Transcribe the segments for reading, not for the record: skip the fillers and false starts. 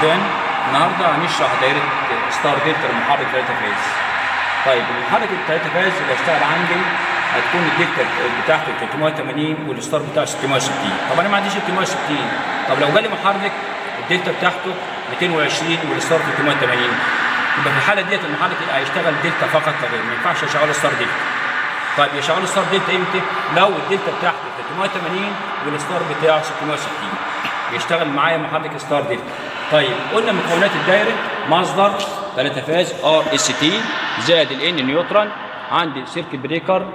وردان. النهارده هنشرح دايره ستار دلتا المحرك 3 فاز. طيب المحرك ال 3 فاز اللي هيشتغل عندي هتكون الدلتا بتاعته 380 والستار بتاعه 660. طب انا ما عنديش 660. طب لو جالي محرك الدلتا بتاعته 220 والستار 380 يبقى في الحاله ديت المحرك هيشتغل دلتا فقط لا غير، ما ينفعش اشغله ستار دلتا. طيب يشغلوا ستار دلتا امتى؟ لو الدلتا بتاعته 380 والستار بتاعه 660 يشتغل معايا محرك ستار دلتا. طيب قلنا مكونات الدايره: مصدر 3 فاز ار اس تي زائد الان نيوترال، عندي سيركت بريكر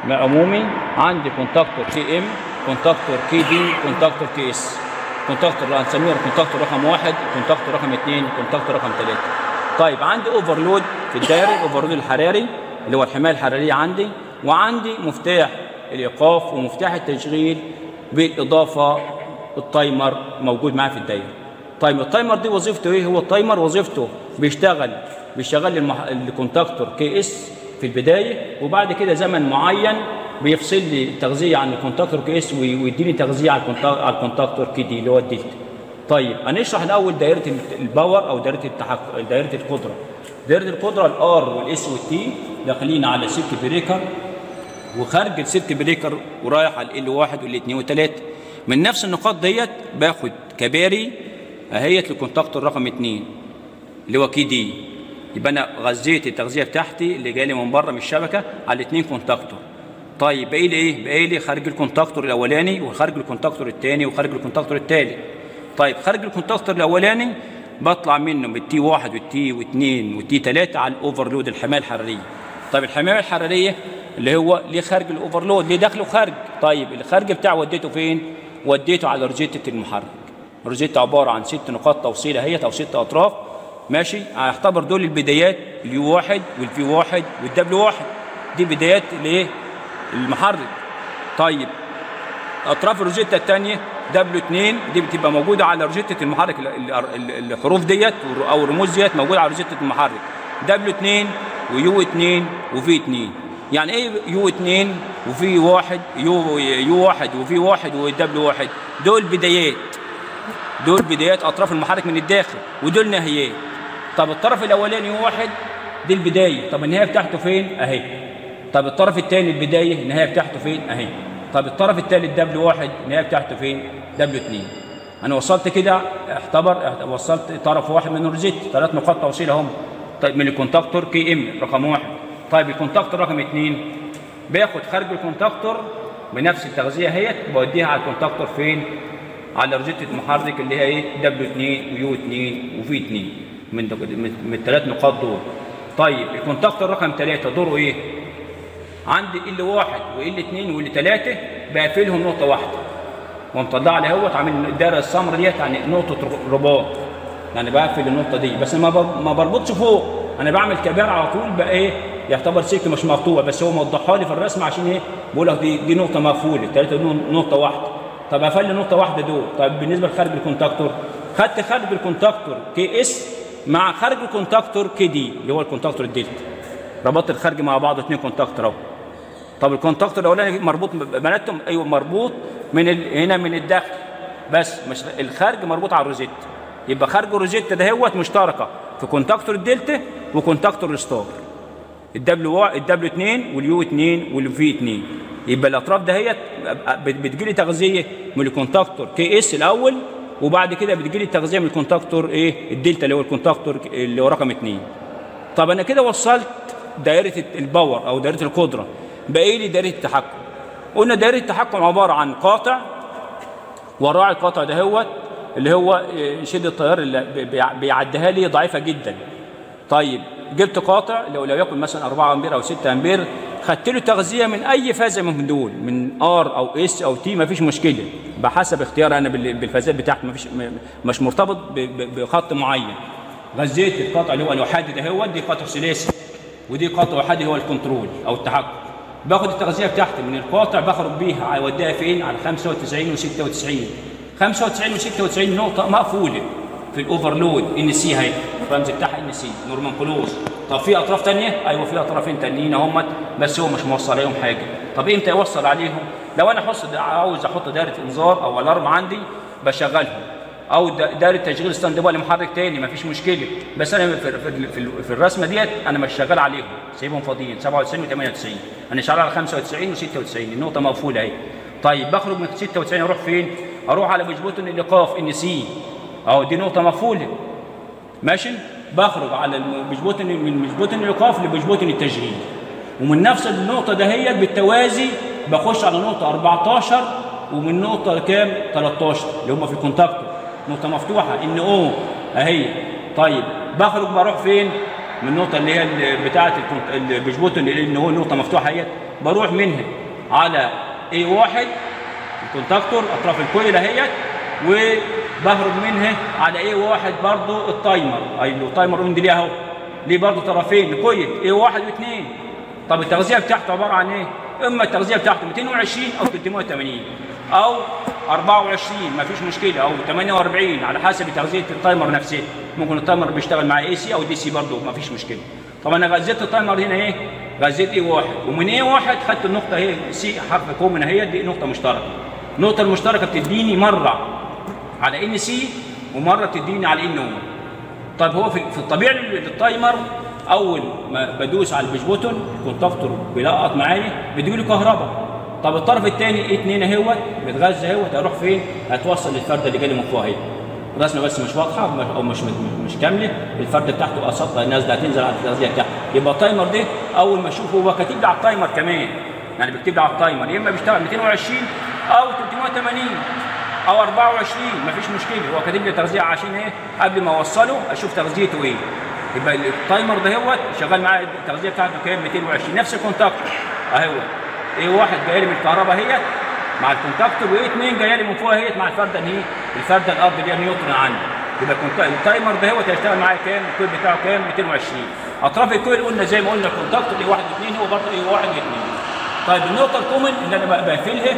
عمومي، عندي كونتاكتور كي ام، كونتاكتور كي دي، كونتاكتور كي اس. كونتاكتور هنسميه كونتاكتور رقم 1، كونتاكتور رقم 2، كونتاكتور رقم 3. طيب عندي اوفرلود في الدايره، الاوفرلود الحراري اللي هو الحمايه الحراريه عندي، وعندي مفتاح الايقاف ومفتاح التشغيل، بالاضافه التايمر موجود معايا في الدايره. طيب التايمر دي وظيفته ايه؟ هو التايمر وظيفته بيشتغل الكونتاكتور كي اس في البدايه، وبعد كده زمن معين بيفصل لي التغذيه عن الكونتاكتور كي اس ويديني تغذيه على الكونتاكتور كي دي اللي هو الدلتا. طيب هنشرح الاول دائره الباور او دائره التحكم، دائره القدره. دائره القدره الار والاس والتي داخلين على سلك بريكر، وخارج السلك بريكر ورايح على ال 1 وال 2 و3. من نفس النقاط ديت باخد كباري اهيت للكونتاكتور رقم 2 اللي هو كي دي. يبقى انا غذيت التغذيه بتاعتي اللي جايه لي من بره من الشبكه على الاثنين كونتاكتور. طيب باقي لي ايه؟ باقي لي خارج الكونتاكتور الاولاني وخارج الكونتاكتور الثاني وخارج الكونتاكتور الثالث. طيب خارج الكونتاكتور الاولاني بطلع منه بالتي 1 والتي 2 والتي 3 على الاوفرلود الحمايه الحراريه. طيب الحمايه الحراريه اللي هو ليه خارج الاوفرلود، ليه داخله وخارج. طيب الخارج بتاعه وديته فين؟ وديته على رجيته المحرك. الرجيته عباره عن 6 نقاط توصيل اهيت او 6 اطراف، ماشي. هيعتبر دول البدايات، اليو 1 والفي 1 والدبليو 1، دي بدايات الايه؟ المحرك. طيب اطراف الروجيتا الثانيه دبليو 2 دي بتبقى موجوده على روجيتا المحرك، الحروف ديت او الرموز ديت موجوده على روجيتا المحرك، دبليو 2 ويو 2 وفي 2. يعني ايه يو 2 وفي 1 يو 1 وفي 1 ودبليو 1؟ دول بدايات، دول بدايات اطراف المحرك من الداخل، ودول نهايات. طب الطرف الاولاني يو 1 دي البدايه، طب النهايه بتاعته فين؟ اهي. طب الطرف الثاني البدايه النهايه بتاعته فين؟ اهي. طب الطرف الثالث دبليو 1 النهايه بتاعته فين؟ دبليو 2. انا وصلت كده، وصلت طرف واحد من الروجيت، 3 نقاط توصيل اهم. طيب من الكونتاكتور كي ام رقم 1. طيب الكونتاكتور رقم 2 باخد خارج الكونتاكتور بنفس التغذيه اهيت، بوديها على الكونتاكتور فين؟ على رجيته المحرك اللي هي ايه؟ دبليو 2 ويو 2 وفي 2 من الثلاث نقاط دول. طيب الكونتاكتور رقم 3 دوره ايه؟ عندي ال 1 وال 2 وال 3 بقفلهم نقطه واحده، ومطلع لي اهوت عامل الدايره السمراء ديت يعني نقطه رباط، يعني بقفل النقطه دي، بس ما بربطش فوق، انا بعمل كبار على طول. بقى ايه؟ يعتبر سلك مش مقطوع، بس هو موضحها لي في الرسم عشان ايه؟ بقول لك دي نقطه مقفوله، 3 نقطه واحده. طب قفل نقطه واحده دول. طيب بالنسبه لخارج الكونتاكتور، خدت خارج الكونتاكتور كي اس مع خارج الكونتاكتور كي دي اللي هو الكونتاكتور الدلتا، ربطت الخارج مع بعض 2 كونتاكتور اهو. طب الكونتاكتور الاولاني مربوط بناتهم، ايوه مربوط هنا من الداخل، بس مش الخارج مربوط على الروزيت. يبقى خارج الروزيت دهوت مشتركه في كونتاكتور الدلتا وكونتاكتور الستار، الدبليو 2 واليو 2 والفي 2. يبقى الاطراف دهيت بتجي لي تغذيه من الكونتاكتور كي اس الاول، وبعد كده بتجي لي تغذيه من الكونتاكتور ايه؟ الدلتا اللي هو الكونتاكتور اللي هو رقم 2. طب انا كده وصلت دائره الباور او دائره القدره، باقي لي دائره التحكم. قلنا دائره التحكم عباره عن قاطع، وراعي القاطع دهوت اللي هو شده التيار اللي بيعديها لي ضعيفه جدا. طيب جبت قاطع لو يكن مثلا 4 امبير او 6 امبير، خدت له تغذيه من اي فازه من دول، من ار او اس او تي، مفيش مشكله، بحسب اختياري انا بالفازات بتاعتي، مش مرتبط بخط معين. غذيت القاطع اللي هو الوحيد دهوت، دي قاطع ثلاثي ودي قاطع وحيد هو الكنترول او التحكم. باخد التغذيه بتاعتي من القاطع، بخرج بيها اوديها فين؟ على 95 و96. 95 و96 نقطه مقفوله في الاوفرلود ان سي اهي، الرمز بتاعها ان سي نورمان كلوز. طب في اطراف ثانيه؟ ايوه في اطرافين ثانيين اهمت، بس هو مش موصل عليهم حاجه. طب امتى يوصل عليهم؟ لو انا عاوز احط دايره انذار او الارم عندي بشغلهم، او دايره تشغيل ستاند باي لمحرك تاني مفيش مشكله، بس انا في الرسمه ديت انا مش شغال عليهم، سايبهم فاضيين 97 و98، انا شغال على 95 و96، النقطه مقفوله اهي. طيب بخرج من 96 اروح فين؟ اروح على مش بوتن الايقاف ان سي، اهو دي نقطه مقفوله ماشي. بخرج على مش بوتن من مش بوتن الايقاف لمش بوتن التشغيل، ومن نفس النقطه دهيت بالتوازي بخش على نقطه 14 ومن نقطه كام؟ 13 اللي هم في الكونتاكتور، نقطه مفتوحه ان او اهي. طيب بخرج بروح فين؟ من النقطه اللي هي بتاعه مش بوتن ان هو نقطه مفتوحه اهيت، بروح منها على اي واحد الكونتاكتور اطراف الكويل اهيت، وبهرب منها على اي واحد برضه التايمر، اي التايمر اون ليه اهو، ليه برضه طرفين الكويل اي واحد واثنين. طب التغذيه بتاعته عباره عن ايه؟ اما التغذيه بتاعته 220 او 380 او 24 مفيش مشكله، او 48 على حسب تغذيه التايمر نفسه. ممكن التايمر بيشتغل مع اي سي او دي سي برضه مفيش مشكله. طب انا غذيت التايمر هنا ايه؟ غذيت اي واحد، ومن اي واحد خدت النقطه اهي سي حرف كومن اهي، دي نقطه مشتركه. النقطه المشتركه بتديني مره على ان سي ومره بتديني على ان او. طيب هو في الطبيعي للتايمر اول ما بدوس على البيش بوتون الكونتاكتور بيلقط معايا بيديله كهرباء. طب الطرف الثاني ايه 2 اهوت بيتغذى اهوت، هيروح فين؟ هتوصل للفرده اللي جايه من فوق اهي. الرسمه بس مش واضحه او مش كامله، الفرده بتاعته قصادها نازله هتنزل على التغذيه بتاعته. يبقى التايمر ده اول ما اشوفه هو كاتب لي على التايمر كمان، يعني بيكتب لي على التايمر يا اما بيشتغل 220 او 380 او 24 مفيش مشكله، هو كاتب لي تغذيه عشان ايه؟ قبل ما اوصله اشوف تغذيته ايه. يبقى التايمر ده هو شغال معايا التغذيه بتاعته كام؟ 220 نفس الكونتاكتور اهو. ايه واحد جاي لي من الكهرباء اهيت مع الكونتاكتور، وايه 2 جايه لي من فوق اهيت مع الفرده اللي هي الفرده الارض اللي هي نيوترون عندي. يبقى التايمر ده هو هيشتغل معايا كام؟ الكويل بتاعه كام؟ 220. اطراف الكويل قلنا زي ما قلنا الكونتاكتور ايه 1 و2 هو برضه ايه 1 و2. طيب النقطه الكومن اللي انا بقفلها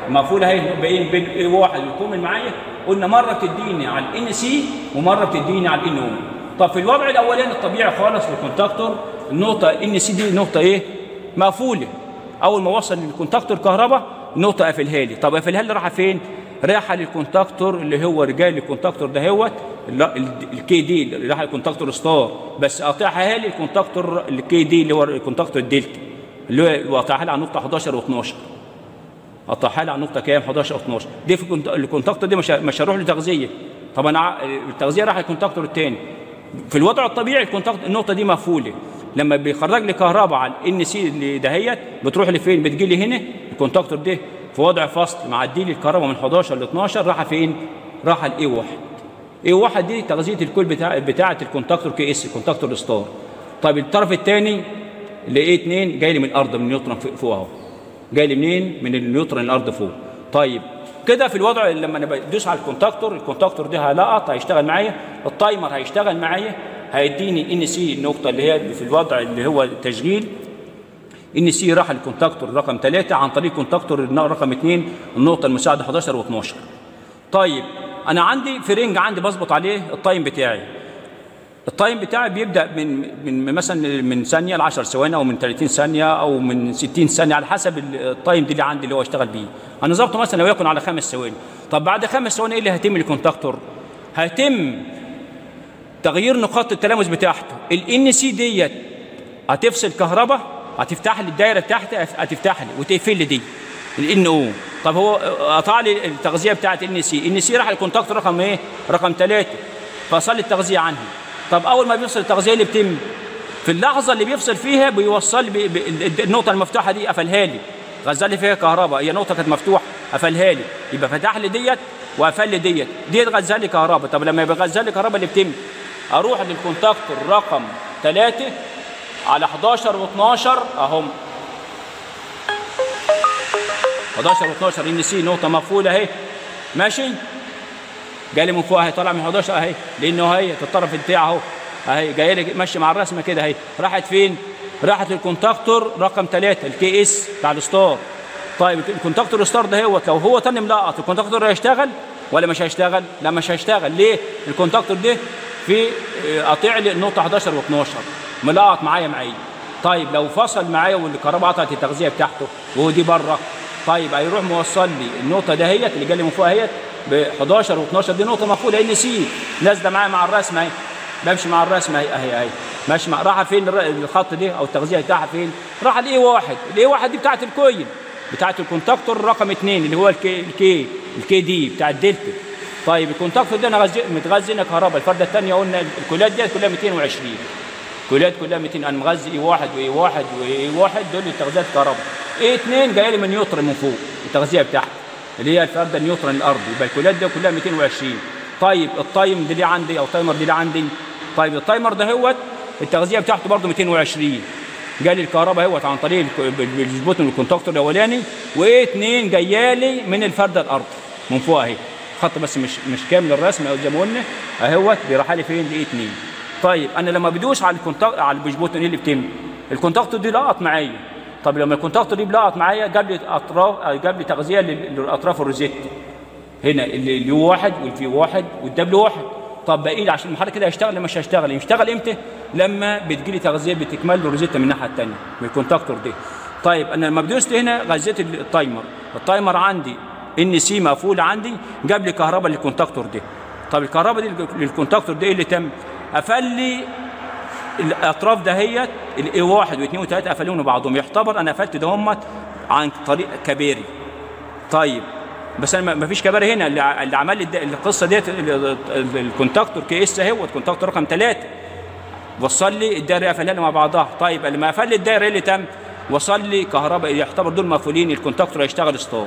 مقفوله اهي بين ايه 1 والكومن معايا، قلنا مره بتديني على الان سي ومره بتديني على الان او. طب في الوضع الاولاني الطبيعي خالص للكونتاكتور النقطه ان سي دي نقطه ايه؟ مقفوله. اول ما اوصل للكونتاكتور كهرباء النقطه قافلها لي. طب قافلها لي رايحه فين؟ رايحه للكونتاكتور اللي هو رجال الكونتاكتور ده هو الكي دي اللي رايحه للكونتاكتور ستار، بس قاطعها لي الكونتاكتور الكي دي اللي هو الكونتاكتور الدلتا اللي هو قاطعها لي على النقطه 11 و12. قطعها لي على النقطه كام؟ 11 و12. دي في الكونتاكتور دي مش هروح لتغذيه. طب انا التغذيه رايحه للكونتاكتور الثاني. في الوضع الطبيعي الكونتاكتور النقطه دي مقفوله، لما بيخرج لي كهرباء على الان سي اللي دهيت بتروح لفين؟ بتجي لي هنا الكونتاكتور ده في وضع فصل معدي لي الكهرباء من 11 ل 12 رايحه فين؟ رايحه لاي 1. اي 1 دي تغذيه الكل بتاعه الكونتاكتور كي اس الكونتاكتور ستار. طيب الطرف الثاني اللي اي 2 جاي لي من الارض من النيوترون فوق اهو. جاي لي منين؟ من النيوترون الارض فوق. طيب كده في الوضع لما انا بدوس على الكونتاكتور ده هيلقط هيشتغل معايا، التايمر هيشتغل معايا، هيديني ان سي النقطه اللي هي في الوضع اللي هو التشغيل. ان سي راح للكونتاكتور رقم 3 عن طريق كونتاكتور رقم 2 النقطه المساعده 11 و12. طيب انا عندي فرنج عندي بظبط عليه التايم بتاعي. التايم بتاعي بيبدا من مثلا من ثانيه ل 10 ثواني او من 30 ثانيه او من 60 ثانيه على حسب التايم دي اللي عندي اللي هو اشتغل بيه. انا ظبطه مثلا لو يكون على 5 ثواني. طب بعد 5 ثواني ايه اللي هيتم للكونتاكتور؟ هيتم تغيير نقاط التلامس بتاعته. الان سي ديت هتفصل كهرباء، هتفتح لي الدايره بتاعتي، هتفتح لي وتقفل لي دي الان او. طب هو قطع لي التغذيه بتاعت ان سي راح للكونتاكتور رقم ايه؟ رقم 3 فصل لي التغذيه عنها. طب اول ما بيفصل التغذيه اللي بتم في اللحظه اللي بيفصل فيها بيوصل النقطه المفتوحه دي قفلها لي، غزل لي فيها كهرباء، هي نقطه كانت مفتوحه قفلها لي، يبقى فتح لي ديت وقفل لي ديت غزل لي كهرباء. طب لما يبقى غزل لي كهرباء اللي بتم اروح للكونتاكتور رقم 3 على 11 و12 اهم 11 و12 ان سي نقطه مقفوله اهي ماشي، جاي لي من فوق اهي طالع من 11 اهي لانه هي الطرف بتاعه اهو اهي جاي لي ماشي مع الرسمه كده اهي. راحت فين؟ راحت للكونتاكتور رقم 3 الكي اس بتاع الستار. طيب الكونتاكتور الستار ده هو لو هو تاني ملقط الكونتاكتور هيشتغل ولا مش هيشتغل؟ لا مش هيشتغل. ليه؟ الكونتاكتور ده في قاطع لي النقطه 11 و12 ملقط معايا. طيب لو فصل معايا والكهرباء قطعت التغذيه بتاعته وهو دي بره طيب هيروح موصل لي النقطه دهيت اللي جاي لي من فوق اهيت ب 11 و12 دي نقطه مقفوله ان سي نازله معايا مع الرسمه اهي، بمشي مع الرسمه اهي ماشي مع راحه فين الخط دي او التغذيه بتاعها فين؟ راحه الاي 1 الاي 1 دي بتاعت الكويل بتاعت الكونتاكتور رقم 2 اللي هو الكي دي بتاع الدلتا. طيب الكونتاكتور ده انا متغذي هنا كهرباء، الفرده الثانيه قلنا الكويلات دي كلها 220 كويلات كلها 200 انا مغذي اي 1 واي 1 واي 1 دول التغذيه كهرباء. اي 2 جايه لي من نيوترون من فوق التغذيه بتاعتها اللي هي الفرده النيوترون الارضي، يبقى الكويلات دي كلها 220. طيب التايم دي عندي او التايمر دي عندي، طيب التايمر ده هوت التغذيه بتاعته برضه 220 جالي الكهرباء اهوت عن طريق البوتن والكونتاكتور الاولاني، وايه 2 جايه لي من الفرده الارض من فوق اهي، خط بس مش كامل الرسم او زي ما قلنا اهوت بيروح لي فين لايه 2. طيب انا لما بدوس على الكونتاكتور على البوتن ايه اللي بتم؟ الكونتاكتور دي لقط معايا. طب لما الكونتاكتور دي لقط معايا جاب لي اطراف، جاب لي تغذيه للاطراف الروزيت هنا اليو 1 والفي 1 والدبليو 1. طب باقي لي عشان المحرك كده هيشتغل مش هيشتغل، يشتغل امتى؟ لما بتجي لي تغذيه بتكمل الروزيتا من الناحيه الثانيه من الكونتاكتور دي. طيب انا لما بدوست هنا غذيت التايمر عندي ان سي مقفول عندي، جاب لي كهرباء للكونتاكتور دي. طب الكهرباء دي للكونتاكتور دي ايه اللي تم؟ قفل لي الاطراف دهيت الاي 1 و2 و3 قفلوني بعضهم، يعتبر انا قفلت دهمت عن طريق كباري. طيب بس انا ما فيش كباري هنا، اللي عمل لي القصه ديت الكونتاكتور كي اس اهو الكونتاكتور رقم 3 وصل لي الدايره قفلها لي مع بعضها. طيب لما قفل لي الدايره ايه اللي تم؟ وصل لي كهرباء، يعتبر دول مقفولين، الكونتاكتور هيشتغل ستار.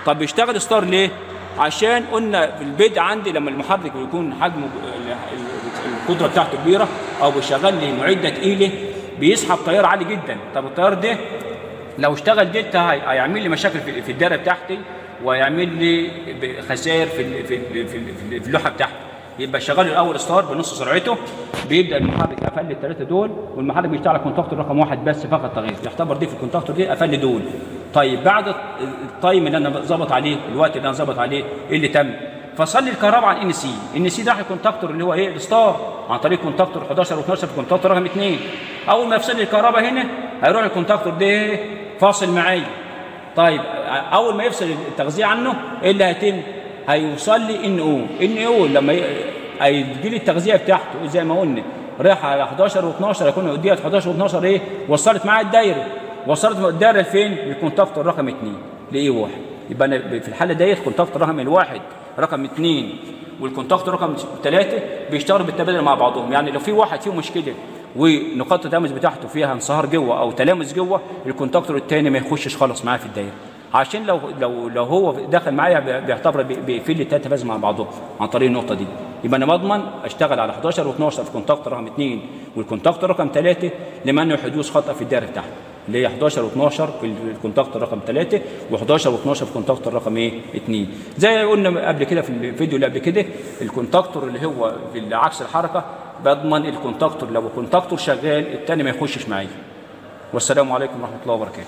طب بيشتغل ستار ليه؟ عشان قلنا في البدء عندي لما المحرك بيكون حجمه القدره بتاعته كبيره او بيشغل لي معده تقيله بيسحب تيار عالي جدا. طب التيار ده لو اشتغل دلتا هيعمل لي مشاكل في الدايره بتاعتي ويعمل لي خسائر في اللوحه بتاعتي. يبقى شغال الاول ستار بنص سرعته، بيبدا المحرك قفل لي الثلاثه دول، والمحرك بيشتغل على الكونتاكتور رقم 1 بس فقط تغيير، يعتبر دي في الكونتاكتور دي قفل لي دول. طيب بعد التايم اللي انا ظبط عليه الوقت اللي انا ظبط عليه ايه اللي تم؟ فصل لي الكهرباء عن ان سي، ان سي ده الكونتاكتور اللي هو ايه الستار عن طريق كونتاكتور 11 و12 في الكونتاكتور رقم 2. اول ما يفصل لي الكهرباء هنا هيروح الكونتاكتور ده فاصل معايا. طيب اول ما يفصل التغذيه عنه ايه اللي هيتم؟ هيوصل لي ان او لما هيجي لي التغذيه بتاعته زي ما قلنا رايحه على 11 و12 هيكون قديت 11 و12 ايه؟ وصلت معايا الدايره، وصلت الدايره لفين؟ للكونتاكتور رقم 2 لاي 1. يبقى انا في الحاله ديت كونتاكتور رقم الواحد رقم 2 والكونتاكتور رقم 3 بيشتغلوا بالتبادل مع بعضهم، يعني لو في واحد فيهم مشكله ونقاط التلامس بتاعته فيها انصهار جوه او تلامس جوه الكونتاكتور الثاني ما يخشش خالص معايا في الدايره، عشان لو هو دخل معايا بيعتبر بيقفل لي الثلاثه فاز مع بعضهم عن طريق النقطه دي. يبقى انا بضمن اشتغل على 11 و12 في كونتاكتور رقم 2 والكونتاكتور رقم 3 لمنع حدوث خطا في الدايره بتاعته اللي هي 11 و12 في الكونتاكتور رقم 3 و11 و12 في الكونتاكتور رقم 2. زي ما قلنا قبل كده في الفيديو اللي قبل كده الكونتاكتور اللي هو في عكس الحركه بضمن الكونتاكتور لو الكونتاكتور شغال الثاني ما يخشش معايا. والسلام عليكم ورحمه الله وبركاته.